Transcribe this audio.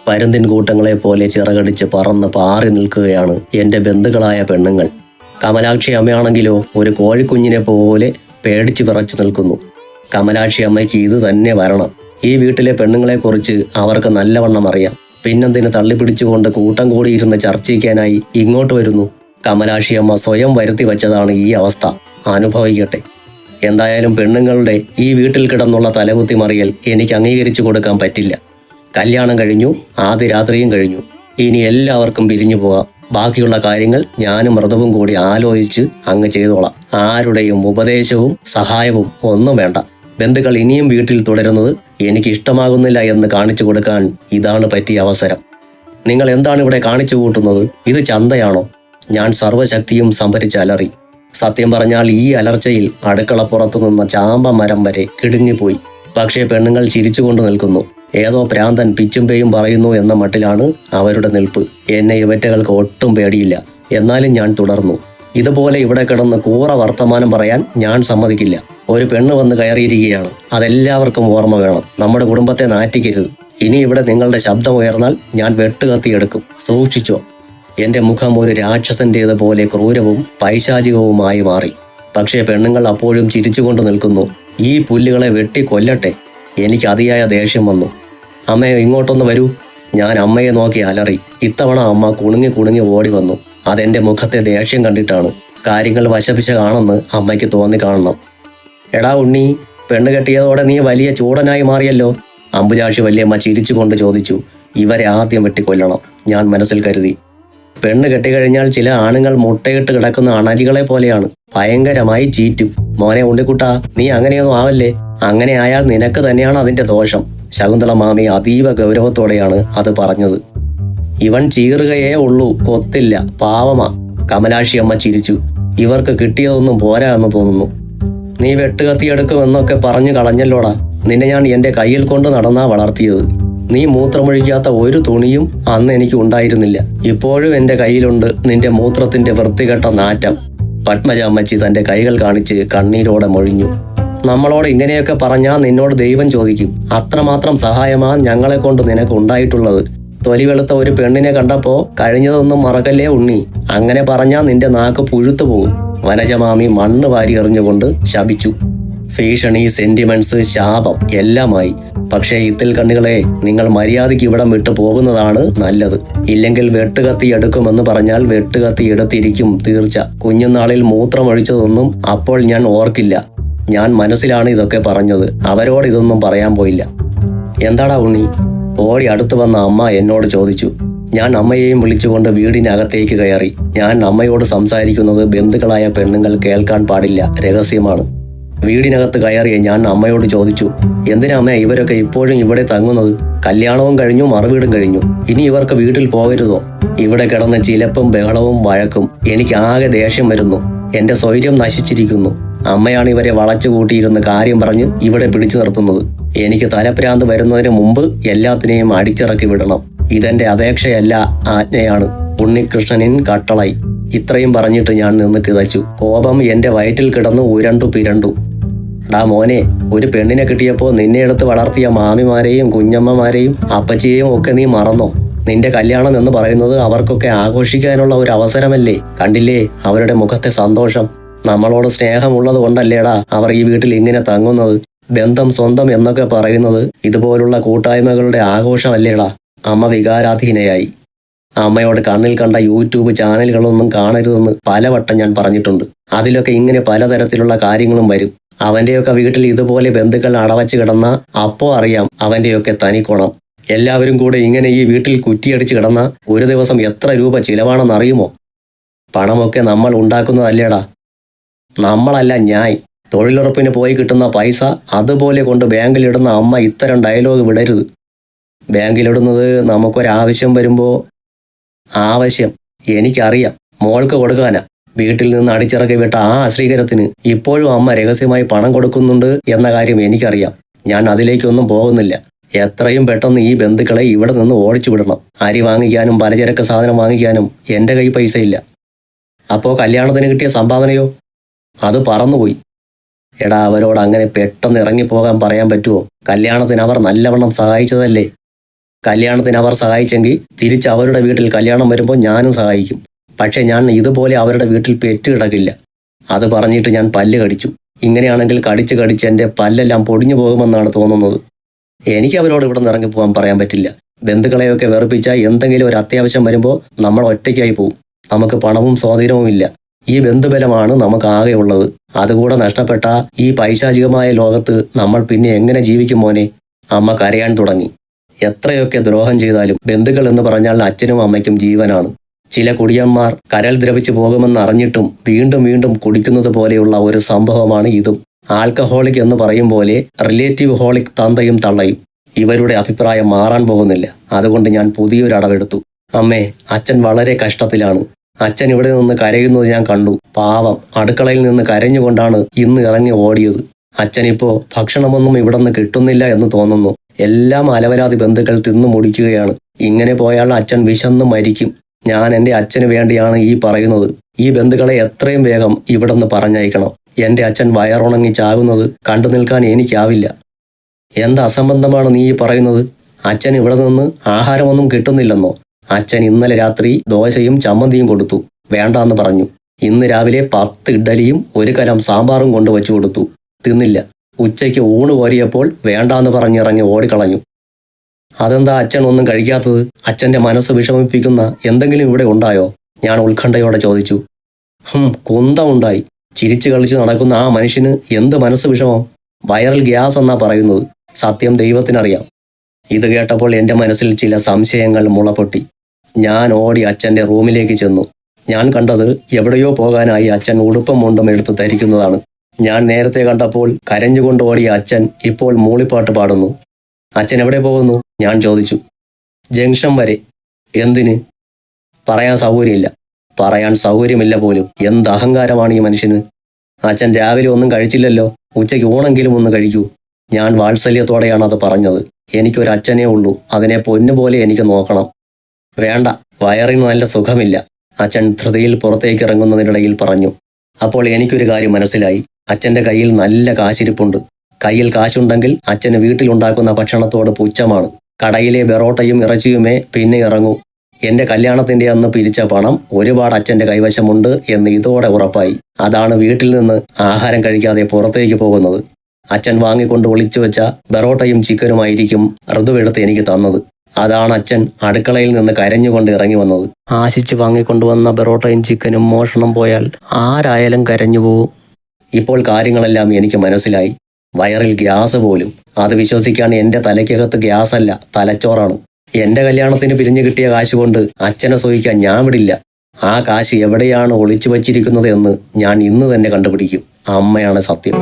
പരുന്തിൻ കൂട്ടങ്ങളെ പോലെ ചിറകടിച്ച് പറന്ന് പാറി നിൽക്കുകയാണ് എൻ്റെ ബന്ധുക്കളായ പെണ്ണുങ്ങൾ. കമലാക്ഷി അമ്മയാണെങ്കിലോ ഒരു കോഴിക്കുഞ്ഞിനെ പോലെ പേടിച്ച് വിറച്ചു നിൽക്കുന്നു. കമലാക്ഷി അമ്മയ്ക്ക് ഇത് തന്നെ വരണം. ഈ വീട്ടിലെ പെണ്ണുങ്ങളെക്കുറിച്ച് അവർക്ക് നല്ലവണ്ണം അറിയാം. പിന്നെന്തിന് തള്ളിപ്പിടിച്ചുകൊണ്ട് കൂട്ടം കൂടിയിരുന്ന് ചർച്ചയ്ക്കാനായി ഇങ്ങോട്ട് വരുന്നു? കമലാക്ഷി അമ്മ സ്വയം വരുത്തി വച്ചതാണ് ഈ അവസ്ഥ. അനുഭവിക്കട്ടെ. എന്തായാലും പെണ്ണുങ്ങളുടെ ഈ വീട്ടിൽ കിടന്നുള്ള തലകുത്തി മറിയൽ എനിക്ക് അംഗീകരിച്ചു കൊടുക്കാൻ പറ്റില്ല. കല്യാണം കഴിഞ്ഞു, ആദ്യ രാത്രിയും കഴിഞ്ഞു. ഇനി എല്ലാവർക്കും പിരിഞ്ഞു പോകാം. ബാക്കിയുള്ള കാര്യങ്ങൾ ഞാനും മൃദവും കൂടി ആലോചിച്ച് അങ്ങ് ചെയ്തോളാം. ആരുടെയും ഉപദേശവും സഹായവും ഒന്നും വേണ്ട. ബന്ധുക്കൾ ഇനിയും വീട്ടിൽ തുടരുന്നത് എനിക്ക് ഇഷ്ടമാകുന്നില്ല എന്ന് കാണിച്ചു കൊടുക്കാൻ ഇതാണ് പറ്റിയ അവസരം. നിങ്ങൾ എന്താണ് ഇവിടെ കാണിച്ചു കൂട്ടുന്നത്? ഇത് ചന്തയാണോ? ഞാൻ സർവ്വശക്തിയും സംഭരിച്ച് അലറി. സത്യം പറഞ്ഞാൽ ഈ അലർച്ചയിൽ അടുക്കളപ്പുറത്തു നിന്ന ചാമ്പ മരം വരെ കിടുങ്ങിപ്പോയി. പക്ഷേ പെണ്ണുങ്ങൾ ചിരിച്ചുകൊണ്ട് നിൽക്കുന്നു. ഏതോ പ്രാന്തൻ പിച്ചും പേയും പറയുന്നു എന്ന മട്ടിലാണ് അവരുടെ നിൽപ്പ്. എന്നെ ഇവറ്റകൾക്ക് ഒട്ടും പേടിയില്ല. എന്നാലും ഞാൻ തുടർന്നു. ഇതുപോലെ ഇവിടെ കിടന്ന് കൂറ വർത്തമാനം പറയാൻ ഞാൻ സമ്മതിക്കില്ല. ഒരു പെണ്ണ് വന്ന് കയറിയിരിക്കുകയാണ്. അതെല്ലാവർക്കും ഓർമ്മ വേണം. നമ്മുടെ കുടുംബത്തെ നാറ്റിക്കരുത്. ഇനി ഇവിടെ നിങ്ങളുടെ ശബ്ദം ഉയർന്നാൽ ഞാൻ വെട്ടുകത്തിയെടുക്കും. സൂക്ഷിച്ചോ. എൻ്റെ മുഖം ഒരു രാക്ഷസൻ്റേത് പോലെ ക്രൂരവും പൈശാചികവുമായി മാറി. പക്ഷേ പെണ്ണുങ്ങൾ അപ്പോഴും ചിരിച്ചുകൊണ്ട് നിൽക്കുന്നു. ഈ പുല്ലുകളെ വെട്ടി കൊല്ലട്ടെ. എനിക്ക് അതിയായ ദേഷ്യം വന്നു. അമ്മേ, ഇങ്ങോട്ടൊന്ന് വരൂ. ഞാൻ അമ്മയെ നോക്കി അലറി. ഇത്തവണ അമ്മ കുണുങ്ങി കുണുങ്ങി ഓടി വന്നു. അതെൻ്റെ മുഖത്തെ ദേഷ്യം കണ്ടിട്ടാണ്. കാര്യങ്ങൾ വശപിച്ച കാണുമെന്ന് അമ്മയ്ക്ക് തോന്നി കാണണം. എടാ ഉണ്ണി, പെണ്ണ് കെട്ടിയതോടെ നീ വലിയ ചൂടനായി മാറിയല്ലോ. അമ്പുചാക്ഷി വല്യമ്മ ചിരിച്ചുകൊണ്ട് ചോദിച്ചു. ഇവരെ ആദ്യം വെട്ടിക്കൊല്ലണം, ഞാൻ മനസ്സിൽ കരുതി. പെണ്ണ് കെട്ടിക്കഴിഞ്ഞാൽ ചില ആണുങ്ങൾ മുട്ടയിട്ട് കിടക്കുന്ന അണലികളെ പോലെയാണ്. ഭയങ്കരമായി ചീറ്റും. മോനെ ഉണ്ണിക്കുട്ടാ, നീ അങ്ങനെയൊന്നും ആവല്ലേ. അങ്ങനെ ആയാൽ നിനക്ക് തന്നെയാണ് അതിന്റെ ദോഷം. ശകുന്തള മാമി അതീവ ഗൗരവത്തോടെയാണ് അത് പറഞ്ഞത്. ഇവൻ ചീറുകയേ ഉള്ളൂ, കൊത്തില്ല, പാവമാ. കമലാക്ഷി അമ്മ ചിരിച്ചു. ഇവർക്ക് കിട്ടിയതൊന്നും പോരാ എന്ന് തോന്നുന്നു. നീ വെട്ടുകത്തിയെടുക്കുമെന്നൊക്കെ പറഞ്ഞു കളഞ്ഞല്ലോടാ. നിന്നെ ഞാൻ എൻ്റെ കയ്യിൽ കൊണ്ട് നടന്നാ വളർത്തിയത്. നീ മൂത്രമൊഴിക്കാത്ത ഒരു തുണിയും അന്ന് എനിക്ക് ഉണ്ടായിരുന്നില്ല. ഇപ്പോഴും എൻ്റെ കയ്യിലുണ്ട് നിന്റെ മൂത്രത്തിന്റെ വൃത്തികെട്ട നാറ്റം. പത്മജ അമ്മച്ചി തന്റെ കൈകൾ കാണിച്ച് കണ്ണീരോടെ മൊഴിഞ്ഞു. നമ്മളോട് ഇങ്ങനെയൊക്കെ പറഞ്ഞാൽ നിന്നോട് ദൈവം ചോദിക്കും. അത്രമാത്രം സഹായമാ ഞങ്ങളെ കൊണ്ട് നിനക്ക് ഉണ്ടായിട്ടുള്ളത്. തൊലി വെളുത്ത ഒരു പെണ്ണിനെ കണ്ടപ്പോ കഴിഞ്ഞതൊന്നും മറക്കല്ലേ ഉണ്ണി. അങ്ങനെ പറഞ്ഞാൽ നിന്റെ നാക്ക് പുഴുത്തു പോകും. വനജമാമി മണ്ണ് വാരി എറിഞ്ഞുകൊണ്ട് ശപിച്ചു. ഭീഷണി, സെന്റിമെന്റ്സ്, ശാപം എല്ലാമായി. പക്ഷേ ഇത്തിൽ കണ്ണികളെ, നിങ്ങൾ മര്യാദയ്ക്ക് ഇവിടം വിട്ടു പോകുന്നതാണ് നല്ലത്. ഇല്ലെങ്കിൽ വെട്ടുകത്തി എടുക്കുമെന്ന് പറഞ്ഞാൽ വെട്ടുകത്തി എടുത്തിരിക്കും തീർച്ച. കുഞ്ഞുനാളിൽ മൂത്രമൊഴിച്ചതൊന്നും അപ്പോൾ ഞാൻ ഓർക്കില്ല. ഞാൻ മനസ്സിലാണ് ഇതൊക്കെ പറഞ്ഞത്. അവരോട് ഇതൊന്നും പറയാൻ പോയില്ല. എന്താടാ ഉണ്ണി? ഓടി അടുത്തു വന്ന അമ്മ എന്നോട് ചോദിച്ചു. ഞാൻ അമ്മയെയും വിളിച്ചുകൊണ്ട് വീടിനകത്തേക്ക് കയറി. ഞാൻ അമ്മയോട് സംസാരിക്കുന്നത് ബന്ധുക്കളായ പെണ്ണുങ്ങൾ കേൾക്കാൻ പാടില്ല, രഹസ്യമാണ്. വീടിനകത്ത് കയറിയ ഞാൻ അമ്മയോട് ചോദിച്ചു. എന്തിനാ അമ്മ ഇവരൊക്കെ ഇപ്പോഴും ഇവിടെ തങ്ങുന്നത്? കല്യാണവും കഴിഞ്ഞു, മറുവീടും കഴിഞ്ഞു. ഇനി ഇവർക്ക് വീട്ടിൽ പോകരുതോ? ഇവിടെ കിടന്ന് ചിലപ്പും ബഹളവും വഴക്കും. എനിക്ക് ആകെ ദേഷ്യം വരുന്നു. എന്റെ സ്വൈര്യം നശിച്ചിരിക്കുന്നു. അമ്മയാണ് ഇവരെ വളച്ചു കൂട്ടിയിരുന്ന് കാര്യം പറഞ്ഞ് ഇവിടെ പിടിച്ചു നിർത്തുന്നത്. എനിക്ക് തലപ്രാന്ത് വരുന്നതിന് മുമ്പ് എല്ലാത്തിനെയും അടിച്ചിറക്കി വിടണം. ഇതെന്റെ അപേക്ഷയല്ല, ആജ്ഞയാണ്. ഉണ്ണികൃഷ്ണനിൻ കട്ടളായി. ഇത്രയും പറഞ്ഞിട്ട് ഞാൻ നിന്ന് കിതച്ചു. കോപം എന്റെ വയറ്റിൽ കിടന്ന് ഉരണ്ടു പിരണ്ടു. ഡാ മോനെ, ഒരു പെണ്ണിനെ കിട്ടിയപ്പോൾ നിന്നെ എടുത്ത് വളർത്തിയ മാമിമാരെയും കുഞ്ഞമ്മമാരെയും അപ്പച്ചിയെയും ഒക്കെ നീ മറന്നോ? നിന്റെ കല്യാണം എന്ന് പറയുന്നത് അവർക്കൊക്കെ ആഘോഷിക്കാനുള്ള ഒരു അവസരമല്ലേ? കണ്ടില്ലേ അവരുടെ മുഖത്തെ സന്തോഷം? നമ്മളോട് സ്നേഹമുള്ളത് കൊണ്ടല്ലേടാ അവർ ഈ വീട്ടിൽ ഇങ്ങനെ തങ്ങുന്നത്. ബന്ധം, സ്വന്തം എന്നൊക്കെ പറയുന്നത് ഇതുപോലുള്ള കൂട്ടായ്മകളുടെ ആഘോഷമല്ലേടാ. അമ്മ വികാരാധീനയായി. അമ്മയോട് കണ്ണിൽ കണ്ട യൂട്യൂബ് ചാനലുകളൊന്നും കാണരുതെന്ന് പലവട്ടം ഞാൻ പറഞ്ഞിട്ടുണ്ട്. അതിലൊക്കെ ഇങ്ങനെ പലതരത്തിലുള്ള കാര്യങ്ങളും വരും. അവന്റെയൊക്കെ വീട്ടിൽ ഇതുപോലെ ബന്ധുക്കൾ അടവച്ച് കിടന്ന അപ്പോ അറിയാം അവന്റെയൊക്കെ തനിക്കോണം. എല്ലാവരും കൂടെ ഇങ്ങനെ ഈ വീട്ടിൽ കുറ്റിയടിച്ച് കിടന്ന ഒരു ദിവസം എത്ര രൂപ ചിലവാണെന്നറിയുമോ? പണമൊക്കെ നമ്മൾ ഉണ്ടാക്കുന്നതല്ലേടാ. നമ്മളല്ല, ഞാൻ. തൊഴിലുറപ്പിന് പോയി കിട്ടുന്ന പൈസ അതുപോലെ കൊണ്ട് ബാങ്കിലിടുന്ന അമ്മ ഇത്തരം ഡയലോഗ് വിടരുത്. ബാങ്കിലിടുന്നത് നമുക്കൊരാവശ്യം വരുമ്പോൾ. ആവശ്യം എനിക്കറിയാം, മോൾക്ക് കൊടുക്കാനാ. വീട്ടിൽ നിന്ന് അടിച്ചിറക്കി വിട്ട ആ അശ്രീകരത്തിന് ഇപ്പോഴും അമ്മ രഹസ്യമായി പണം കൊടുക്കുന്നുണ്ട് എന്ന കാര്യം എനിക്കറിയാം. ഞാൻ അതിലേക്കൊന്നും പോകുന്നില്ല. എത്രയും പെട്ടെന്ന് ഈ ബന്ധുക്കളെ ഇവിടെ നിന്ന് ഓടിച്ചു വിടണം. അരി വാങ്ങിക്കാനും പലചരക്ക് സാധനം വാങ്ങിക്കാനും എൻ്റെ കൈ പൈസയില്ല. അപ്പോൾ കല്യാണത്തിന് കിട്ടിയ സംഭാവനയോ? അത് പറന്നുപോയി. എടാ, അവരോട് അങ്ങനെ പെട്ടെന്ന് ഇറങ്ങിപ്പോകാൻ പറയാൻ പറ്റുമോ? കല്യാണത്തിന് അവർ നല്ലവണ്ണം സഹായിച്ചതല്ലേ. കല്യാണത്തിന് അവർ സഹായിച്ചെങ്കിൽ തിരിച്ച് അവരുടെ വീട്ടിൽ കല്യാണം വരുമ്പോൾ ഞാനും സഹായിക്കും. പക്ഷേ ഞാൻ ഇതുപോലെ അവരുടെ വീട്ടിൽ പെറ്റ് കിടക്കില്ല. അത് പറഞ്ഞിട്ട് ഞാൻ പല്ല് കടിച്ചു. ഇങ്ങനെയാണെങ്കിൽ കടിച്ച് കടിച്ച് എൻ്റെ പല്ലെല്ലാം പൊടിഞ്ഞു പോകുമെന്നാണ് തോന്നുന്നത്. എനിക്ക് അവരോട് ഇവിടെ നിന്ന് ഇറങ്ങിപ്പോകാൻ പറയാൻ പറ്റില്ല. ബന്ധുക്കളെയൊക്കെ വെറുപ്പിച്ചാൽ എന്തെങ്കിലും ഒരു അത്യാവശ്യം വരുമ്പോൾ നമ്മൾ ഒറ്റയ്ക്കായി പോവും. നമുക്ക് പണവും സ്വാധീനവും ഇല്ല. ഈ ബന്ധുബലമാണ് നമുക്ക് ആകെ ഉള്ളത്. അതുകൂടെ നഷ്ടപ്പെട്ട ഈ പൈശാചികമായ ലോകത്ത് നമ്മൾ പിന്നെ എങ്ങനെ ജീവിക്കും മോനെ? അമ്മ കരയാൻ തുടങ്ങി. എത്രയൊക്കെ ദ്രോഹം ചെയ്താലും ബന്ധുക്കൾ എന്ന് പറഞ്ഞാൽ അച്ഛനും അമ്മയ്ക്കും ജീവനാണ്. ചില കുടിയന്മാർ കരൾ ദ്രവിച്ചു പോകുമെന്ന് അറിഞ്ഞിട്ടും വീണ്ടും വീണ്ടും കുടിക്കുന്നത് പോലെയുള്ള ഒരു സംഭവമാണ് ഇതും. ആൽക്കഹോളിക് എന്ന് പറയും പോലെ റിലേറ്റീവ് ഹോളിക് തന്തയും തള്ളയും. ഇവരുടെ അഭിപ്രായം മാറാൻ പോകുന്നില്ല. അതുകൊണ്ട് ഞാൻ പുതിയൊരു അടവെടുത്തു. അമ്മേ, അച്ഛൻ വളരെ കഷ്ടത്തിലാണ്. അച്ഛൻ ഇവിടെ നിന്ന് കരയുന്നത് ഞാൻ കണ്ടു. പാവം, അടുക്കളയിൽ നിന്ന് കരഞ്ഞുകൊണ്ടാണ് ഇന്ന് ഇറങ്ങി ഓടിയത്. അച്ഛനിപ്പോ ഭക്ഷണമൊന്നും ഇവിടെ നിന്ന് കിട്ടുന്നില്ല എന്ന് തോന്നുന്നു. എല്ലാം അലവരാതി ബന്ധുക്കൾ തിന്നു മുടിക്കുകയാണ്. ഇങ്ങനെ പോയാൽ അച്ഛൻ വിശന്ന് മരിക്കും. ഞാൻ എൻ്റെ അച്ഛന് വേണ്ടിയാണ് ഈ പറയുന്നത്. ഈ ബന്ധുക്കളെ എത്രയും വേഗം ഇവിടെ നിന്ന് പറഞ്ഞയക്കണം. എൻ്റെ അച്ഛൻ വയറുണങ്ങി ചാകുന്നത് കണ്ടു നിൽക്കാൻ എനിക്കാവില്ല. എന്ത് അസംബന്ധമാണ് നീ പറയുന്നത്? അച്ഛൻ ഇവിടെ നിന്ന് ആഹാരമൊന്നും കിട്ടുന്നില്ലെന്നോ? അച്ഛൻ ഇന്നലെ രാത്രി ദോശയും ചമ്മന്തിയും കൊടുത്തു, വേണ്ടാന്ന് പറഞ്ഞു. ഇന്ന് രാവിലെ 10 ഇഡ്ഡലിയും 1 കലം സാമ്പാറും കൊണ്ടുവച്ചു കൊടുത്തു, തിന്നില്ല. ഉച്ചയ്ക്ക് ഊണ് കോരിയപ്പോൾ വേണ്ടാന്ന് പറഞ്ഞിറങ്ങി ഓടിക്കളഞ്ഞു. അതെന്താ അച്ഛൻ ഒന്നും കഴിക്കാത്തത്? അച്ഛൻ്റെ മനസ്സ് വിഷമിപ്പിക്കുന്ന എന്തെങ്കിലും ഇവിടെ ഉണ്ടായോ? ഞാൻ ഉത്കണ്ഠയോടെ ചോദിച്ചു. കുന്തമുണ്ടായി. ചിരിച്ചു കളിച്ച് നടക്കുന്ന ആ മനുഷ്യന് എന്ത് മനസ്സ് വിഷമം? വൈറൽ ഗ്യാസ് എന്നാ പറയുന്നത്. സത്യം ദൈവത്തിനറിയാം. ഇത് കേട്ടപ്പോൾ എൻ്റെ മനസ്സിൽ ചില സംശയങ്ങൾ മുളപൊട്ടി. ഞാൻ ഓടി അച്ഛൻ്റെ റൂമിലേക്ക് ചെന്നു. ഞാൻ കണ്ടത് എവിടെയോ പോകാനായി അച്ഛൻ ഉടുപ്പും മുണ്ടും എടുത്ത് ധരിക്കുന്നതാണ്. ഞാൻ നേരത്തെ കണ്ടപ്പോൾ കരഞ്ഞുകൊണ്ട് ഓടിയ അച്ഛൻ ഇപ്പോൾ മൂളിപ്പാട്ട് പാടുന്നു. അച്ഛൻ എവിടെ പോകുന്നു? ഞാൻ ചോദിച്ചു. ജംഗ്ഷൻ വരെ. എന്തിന്? പറയാൻ സൗകര്യമില്ല. പറയാൻ സൗകര്യമില്ല പോലും. എന്ത് അഹങ്കാരമാണ് ഈ മനുഷ്യന്. അച്ഛൻ രാവിലെ ഒന്നും കഴിച്ചില്ലല്ലോ. ഉച്ചയ്ക്ക് ഊണെങ്കിലും ഒന്ന് കഴിക്കൂ. ഞാൻ വാത്സല്യത്തോടെയാണ് അത് പറഞ്ഞത്. എനിക്കൊരു അച്ഛനേ ഉള്ളൂ. അതിനെ പൊന്നുപോലെ എനിക്ക് നോക്കണം. വേണ്ട, വയറിന് നല്ല സുഖമില്ല, അച്ഛൻ ധൃതിയിൽ പുറത്തേക്ക് ഇറങ്ങുന്നതിനിടയിൽ പറഞ്ഞു. അപ്പോൾ എനിക്കൊരു കാര്യം മനസ്സിലായി. അച്ഛൻ്റെ കയ്യിൽ നല്ല കാശിരിപ്പുണ്ട്. കയ്യിൽ കാശുണ്ടെങ്കിൽ അച്ഛന് വീട്ടിലുണ്ടാക്കുന്ന ഭക്ഷണത്തോട് പുച്ഛമാണ്. കടയിലെ ബെറോട്ടയും ഇറച്ചിയുമേ പിന്നെ ഇറങ്ങൂ. എൻ്റെ കല്യാണത്തിൻ്റെ അന്ന് പിരിച്ച പണം ഒരുപാട് അച്ഛൻ്റെ കൈവശമുണ്ട് എന്ന് ഇതോടെ ഉറപ്പായി. അതാണ് വീട്ടിൽ നിന്ന് ആഹാരം കഴിക്കാതെ പുറത്തേക്ക് പോകുന്നത്. അച്ഛൻ വാങ്ങിക്കൊണ്ട് ഒളിച്ചു വെച്ച ബെറോട്ടയും ചിക്കനുമായിരിക്കും ഋതുവെടുത്ത് എനിക്ക് തന്നത്. അതാണ് അച്ഛൻ അടുക്കളയിൽ നിന്ന് കരഞ്ഞുകൊണ്ട് ഇറങ്ങി വന്നത്. ആശിച്ച് വാങ്ങിക്കൊണ്ടുവന്ന ബെറോട്ടയും ചിക്കനും മോഷണം പോയാൽ ആരായാലും കരഞ്ഞു പോവും. ഇപ്പോൾ കാര്യങ്ങളെല്ലാം എനിക്ക് മനസ്സിലായി. വയറിൽ ഗ്യാസ് പോലും. അത് വിശ്വസിക്കാൻ എൻ്റെ തലയ്ക്കകത്ത് ഗ്യാസല്ല, തലച്ചോറാണ്. എൻ്റെ കല്യാണത്തിന് പിരിഞ്ഞു കിട്ടിയ കാശ് കൊണ്ട് അച്ഛനെ സൂഹിക്കാൻ ഞാൻ വിടില്ല. ആ കാശ് എവിടെയാണ് ഒളിച്ചു വച്ചിരിക്കുന്നത് എന്ന് ഞാൻ ഇന്ന് തന്നെ കണ്ടുപിടിക്കും. അമ്മയാണ് സത്യം.